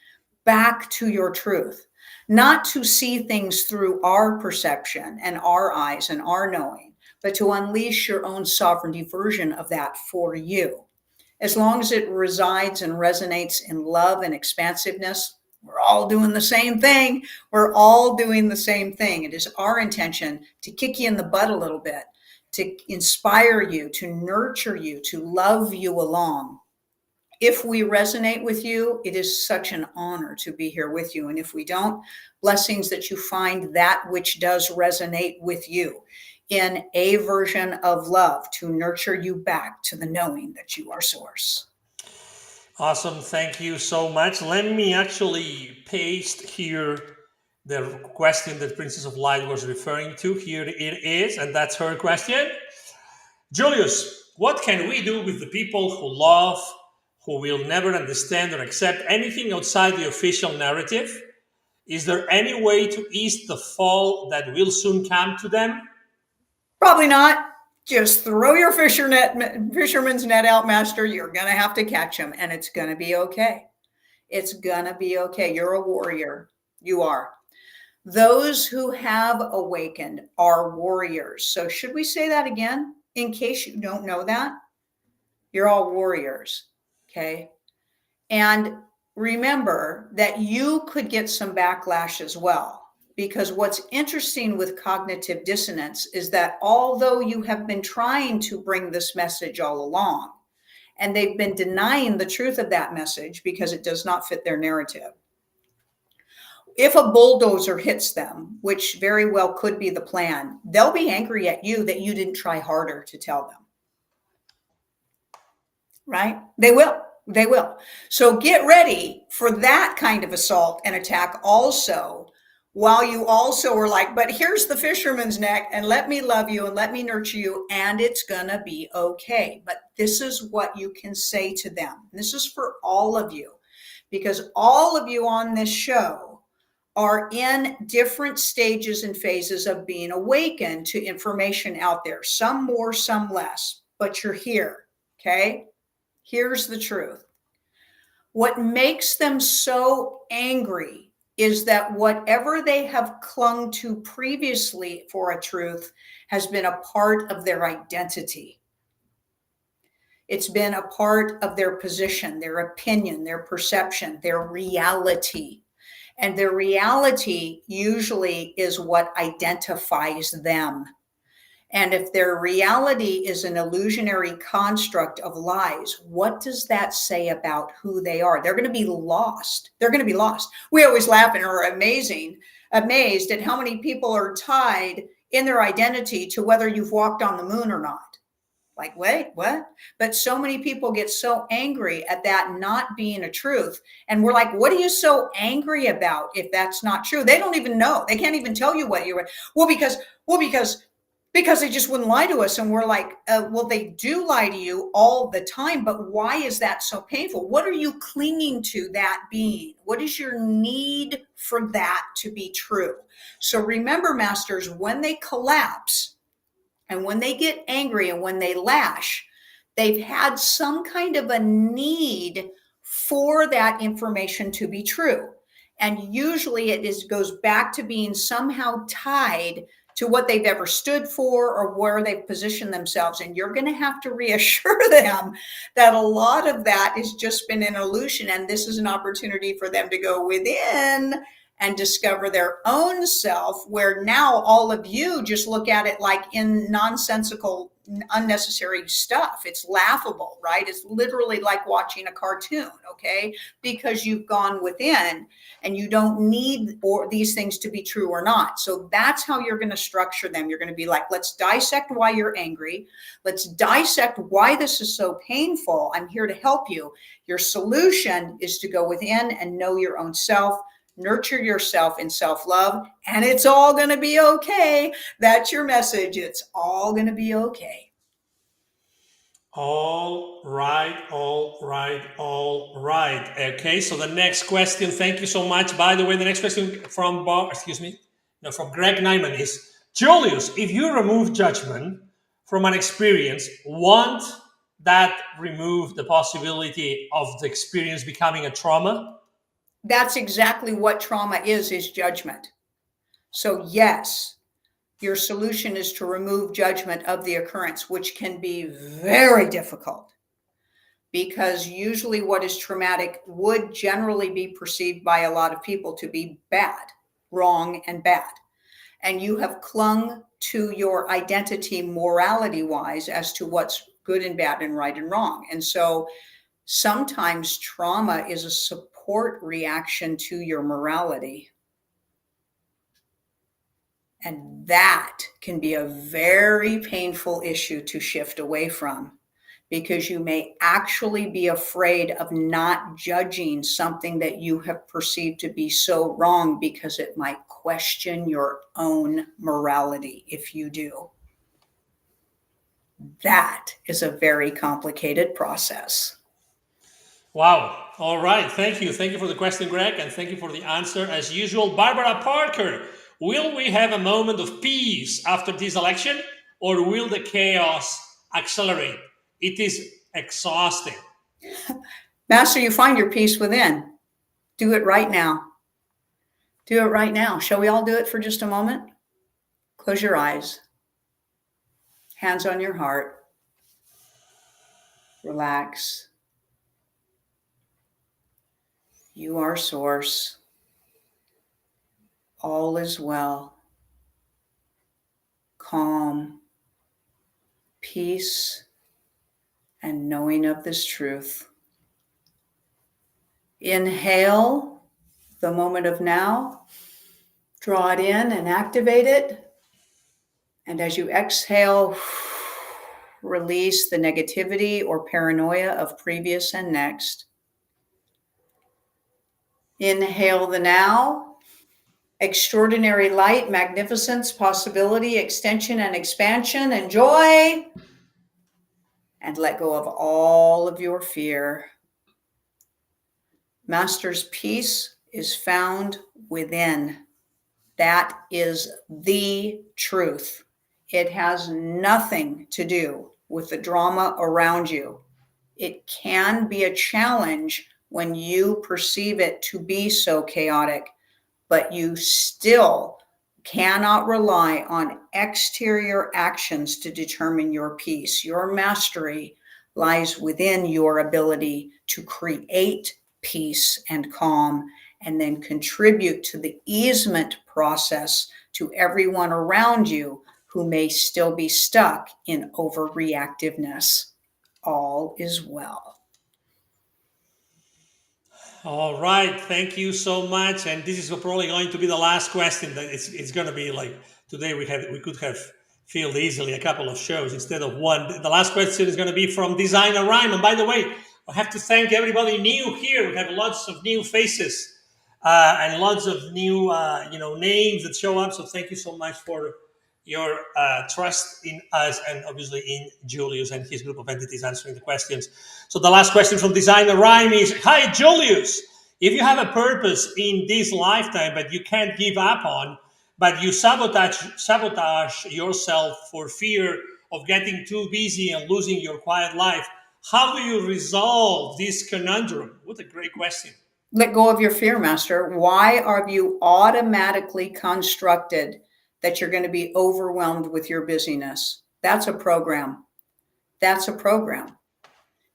back to your truth. Not to see things through our perception and our eyes and our knowing, but to unleash your own sovereignty version of that for you. As long as it resides and resonates in love and expansiveness, we're all doing the same thing. We're all doing the same thing. It is our intention to kick you in the butt a little bit, to inspire you, to nurture you, to love you along. If we resonate with you, it is such an honor to be here with you. And if we don't, blessings that you find that which does resonate with you in a version of love to nurture you back to the knowing that you are source. Awesome. Thank you so much. Let me actually paste here the question that Princess of Light was referring to. Here it is, and that's her question. Julius, what can we do with the people who love, who will never understand or accept anything outside the official narrative? Is there any way to ease the fall that will soon come to them? Probably not. Just throw your fisherman's net out, master. You're going to have to catch them, and it's going to be okay. It's going to be okay. You're a warrior. You are. Those who have awakened are warriors. So, should we say that again in case you don't know that? You're all warriors. Okay. And remember that you could get some backlash as well. Because what's interesting with cognitive dissonance is that although you have been trying to bring this message all along, and they've been denying the truth of that message because it does not fit their narrative, if a bulldozer hits them, which very well could be the plan, they'll be angry at you that you didn't try harder to tell them. Right? They will. They will. So get ready for that kind of assault and attack also, while you also are like, but here's the fisherman's neck, and let me love you and let me nurture you, and it's going to be okay. But this is what you can say to them. This is for all of you, because all of you on this show are in different stages and phases of being awakened to information out there, some more, some less, but you're here. Okay. Here's the truth. What makes them so angry is that whatever they have clung to previously for a truth has been a part of their identity. It's been a part of their position, their opinion, their perception, their reality. And their reality usually is what identifies them. And if their reality is an illusionary construct of lies, what does that say about who they are? They're going to be lost. They're going to be lost. We always laugh and are amazed at how many people are tied in their identity to whether you've walked on the moon or not. Like, wait, what? But so many people get so angry at that not being a truth. And we're like, what are you so angry about if that's not true? They don't even know. They can't even tell you what you're, because they just wouldn't lie to us. And we're like, well, they do lie to you all the time, but why is that so painful? What are you clinging to that being? What is your need for that to be true? So remember, masters, when they collapse and when they get angry and when they lash, they've had some kind of a need for that information to be true. And usually goes back to being somehow tied to what they've ever stood for or where they've positioned themselves. And you're going to have to reassure them that a lot of that has just been an illusion. And this is an opportunity for them to go within and discover their own self, where now all of you just look at it like in nonsensical, unnecessary stuff. It's laughable, right? It's literally like watching a cartoon, okay? Because you've gone within and you don't need these things to be true or not. So that's how you're going to structure them. You're going to be like, let's dissect why you're angry. Let's dissect why this is so painful. I'm here to help you. Your solution is to go within and know your own self. Nurture yourself in self-love, and it's all going to be okay. That's your message. It's all going to be okay. All right, all right, all right. Okay, so the next question, thank you so much. By the way, the next question from from Greg Nyman is, Julius, if you remove judgment from an experience, won't that remove the possibility of the experience becoming a trauma? That's exactly what trauma is judgment. So yes, your solution is to remove judgment of the occurrence, which can be very difficult, because usually what is traumatic would generally be perceived by a lot of people to be bad, wrong, and bad. And you have clung to your identity morality-wise as to what's good and bad and right and wrong. And so sometimes trauma is a support reaction to your morality. And that can be a very painful issue to shift away from, because you may actually be afraid of not judging something that you have perceived to be so wrong, because it might question your own morality if you do. That is a very complicated process. Wow. All right. Thank you. Thank you for the question, Greg, and thank you for the answer. As usual, Barbara Parker, will we have a moment of peace after this election, or will the chaos accelerate? It is exhausting. Master, you find your peace within. Do it right now. Do it right now. Shall we all do it for just a moment? Close your eyes. Hands on your heart. Relax. You are source. All is well. Calm, peace, and knowing of this truth. Inhale the moment of now. Draw it in and activate it. And as you exhale, release the negativity or paranoia of previous and next. Inhale the now. Extraordinary light, magnificence, possibility, extension, and expansion, and joy. And let go of all of your fear. Master's peace is found within. That is the truth. It has nothing to do with the drama around you. It can be a challenge when you perceive it to be so chaotic, but you still cannot rely on exterior actions to determine your peace. Your mastery lies within your ability to create peace and calm, and then contribute to the easement process to everyone around you who may still be stuck in overreactiveness. All is well. All right, thank you so much. And this is probably going to be the last question. That it's going to be like today we could have filled easily a couple of shows instead of one. The last question is going to be from Designer Rhyme. And by the way, I have to thank everybody new here. We have lots of new faces and lots of new names that show up. So thank you so much for your trust in us, and obviously in Julius and his group of entities answering the questions. So the last question from Designer Rhyme is, hi, Julius. If you have a purpose in this lifetime but you can't give up on, but you sabotage yourself for fear of getting too busy and losing your quiet life, how do you resolve this conundrum? What a great question. Let go of your fear, Master. Why are you automatically constructed that you're going to be overwhelmed with your busyness? That's a program. That's a program.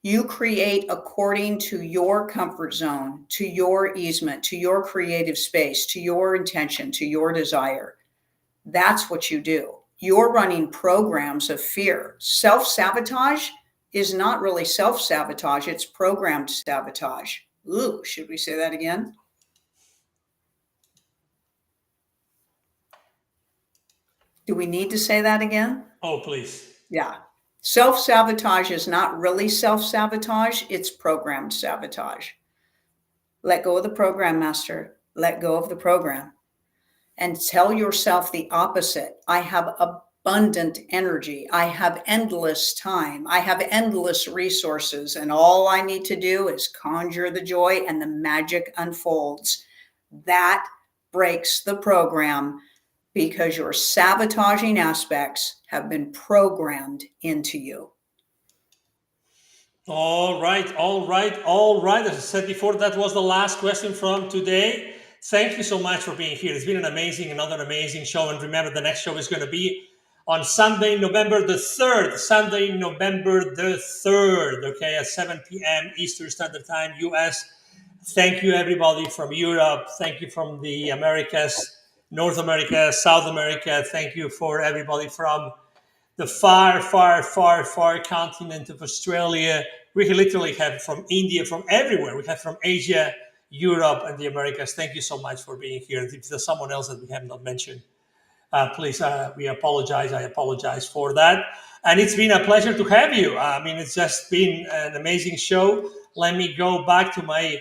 You create according to your comfort zone, to your easement, to your creative space, to your intention, to your desire. That's what you do. You're running programs of fear. Self-sabotage is not really self-sabotage. It's programmed sabotage. Ooh, should we say that again? Do we need to say that again? Oh, please. Yeah. Self-sabotage is not really self-sabotage. It's programmed sabotage. Let go of the program, Master. Let go of the program. And tell yourself the opposite. I have abundant energy. I have endless time. I have endless resources. And all I need to do is conjure the joy and the magic unfolds. That breaks the program, because your sabotaging aspects have been programmed into you. All right, all right, all right. As I said before, that was the last question from today. Thank you so much for being here. It's been another amazing show. And remember, the next show is going to be on Sunday, November the 3rd. Sunday, November the 3rd, okay, at 7 p.m. Eastern Standard Time, US. Thank you, everybody from Europe. Thank you from the Americas, North America, South America. Thank you for everybody from the far, far, far, far continent of Australia. We literally have from India, from everywhere. We have from Asia, Europe, and the Americas. Thank you so much for being here. If there's someone else that we have not mentioned, Please, we apologize. I apologize for that. And it's been a pleasure to have you. I mean, it's just been an amazing show. Let me go back to my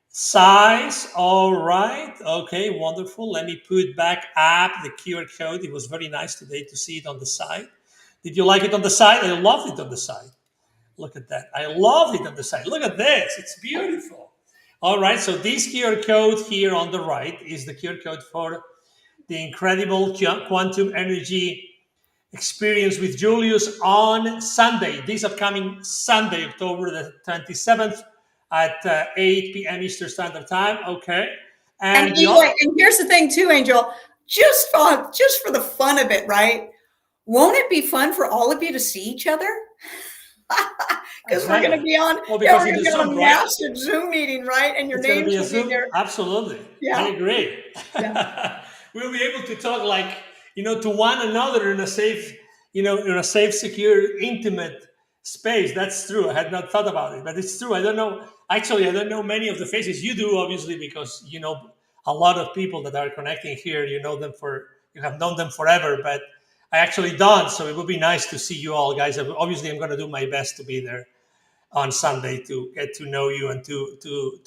size. All right. Okay, wonderful. Let me put back up the QR code. It was very nice today to see it on the side. Did you like it on the side? I loved it on the side. Look at that. I love it on the side. Look at this. It's beautiful. All right. So this QR code here on the right is the QR code for the incredible quantum energy experience with Julius on Sunday, this upcoming Sunday, October the 27th at 8 p.m. Eastern Standard Time. Okay. And here's the thing too, Angel, just for the fun of it, right? Won't it be fun for all of you to see each other? Because we're going to be on, we're going to be on a massive Zoom meeting, right? And your names will be there. Absolutely. Yeah. I agree. Yeah. We'll be able to talk to one another in a safe, secure, intimate space. That's true. I had not thought about it, but it's true. I don't know. Actually, I don't know many of the faces. You do, obviously, because you know a lot of people that are connecting here. You have known them forever, but I actually don't. So it would be nice to see you all, guys. Obviously, I'm going to do my best to be there on Sunday to get to know you and to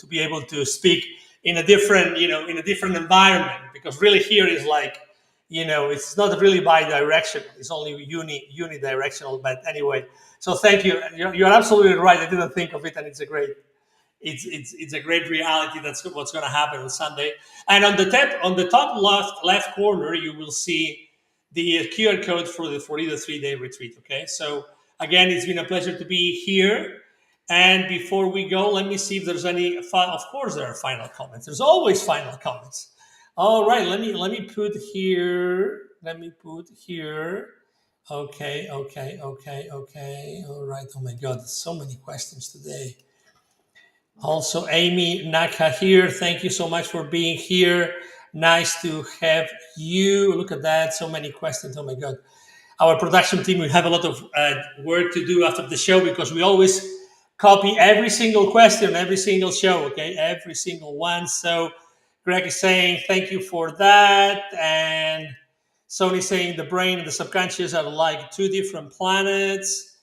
be able to speak in a different, in a different environment, because really here is it's not really bi-directional. It's only unidirectional. But anyway, so thank you. You're absolutely right. I didn't think of it, and it's a great reality. That's what's going to happen on Sunday. And on the top left corner, you will see the QR code for the 3-day retreat. Okay, so again, it's been a pleasure to be here. And before we go, let me see if there's any. Of course, there are final comments. There's always final comments. All right, let me put here. Okay. All right. Oh my God, there's so many questions today. Also, Amy Naka here. Thank you so much for being here. Nice to have you. Look at that. So many questions. Oh my God. Our production team, we have a lot of work to do after the show, because we always copy every single question, every single show, okay? Every single one. So Greg is saying, thank you for that. And Sony saying the brain and the subconscious are like two different planets.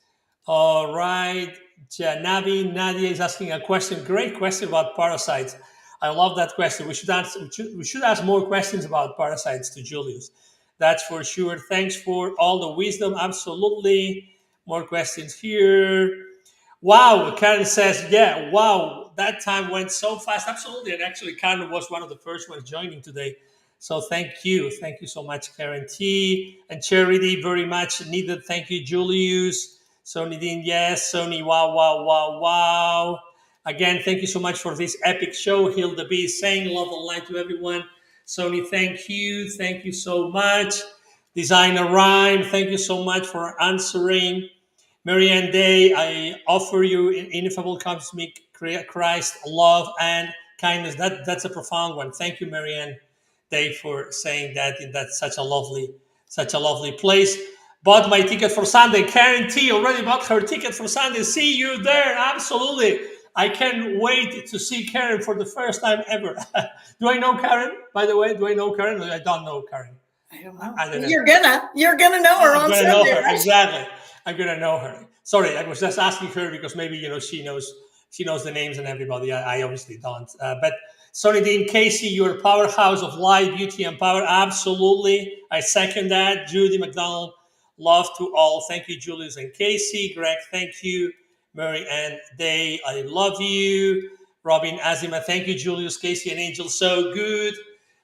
All right. Nadia is asking a question. Great question about parasites. I love that question. We should ask more questions about parasites to Julius. That's for sure. Thanks for all the wisdom. Absolutely. More questions here. Wow. Karen says, yeah, wow. That time went so fast. Absolutely. And actually, Karen was one of the first ones joining today. So thank you. Thank you so much, Karen T. And Charity, very much needed. Thank you, Julius. Sony Dean, yes. Sony, wow. Again, thank you so much for this epic show. Hilda B saying love and light to everyone. Sony, thank you. Thank you so much. Designer Rhyme, thank you so much for answering. Marianne Day, I offer you ineffable cosmic Christ, love and kindness. That's a profound one. Thank you, Marianne Day, for saying that. That's such a lovely place. Bought my ticket for Sunday. Karen T already bought her ticket for Sunday. See you there. Absolutely. I can't wait to see Karen for the first time ever. Do I know Karen, by the way? Do I know Karen? I don't know Karen. I don't know. You're gonna know her on Sunday. Know her. Right? Exactly. I'm gonna know her. Sorry, I was just asking her because maybe she knows the names and everybody. I obviously don't. But Sonny Dean, Kasey, you're a powerhouse of light, beauty, and power. Absolutely, I second that. Judy McDonald, love to all. Thank you, Julius and Kasey. Greg, thank you. Mary Ann Day, I love you. Robin Azima, thank you, Julius, Kasey, and Angel. So good.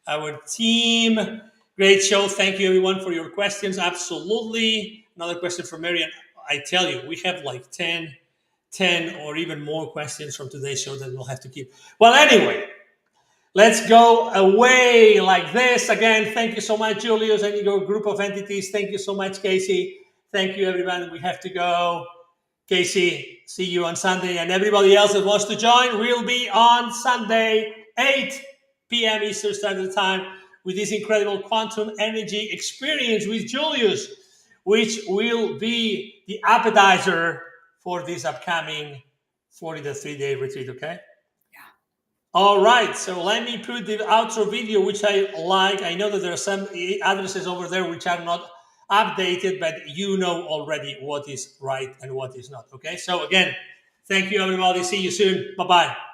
Our team, great show. Thank you, everyone, for your questions. Absolutely. Another question from Mary Ann. I tell you, we have like 10 or even more questions from today's show that we'll have to keep. Well, anyway, let's go away like this. Again, thank you so much, Julius, and your group of entities. Thank you so much, Kasey. Thank you, everyone. We have to go. Kasey, see you on Sunday. And everybody else that wants to join, we'll be on Sunday, 8 p.m. Eastern Standard Time, with this incredible quantum energy experience with Julius, which will be the appetizer for this upcoming 3-day retreat, okay? Yeah. All right, so let me put the outro video, which I like. I know that there are some addresses over there which are not updated, but you know already what is right and what is not. Okay, so again, thank you, everybody. See you soon. Bye bye.